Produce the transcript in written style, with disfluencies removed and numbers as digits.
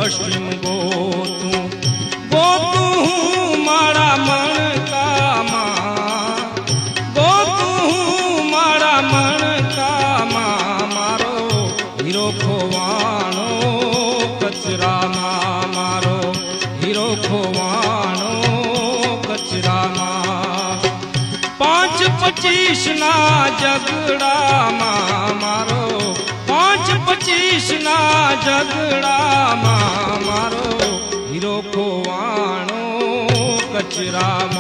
કૃષ્ણ ગોતું ગોતું હું મારા મણકામાં ગોતું હું મારા મણકામાં મારો હીરો ખોવાણો કચરામાં મારો હીરો ખોવાણો કચરામાં 5-25 ના ઝઘડામાં મારો 5-25 ના ઝઘડામાં મારો હીરો ખોવાણો કચરામાં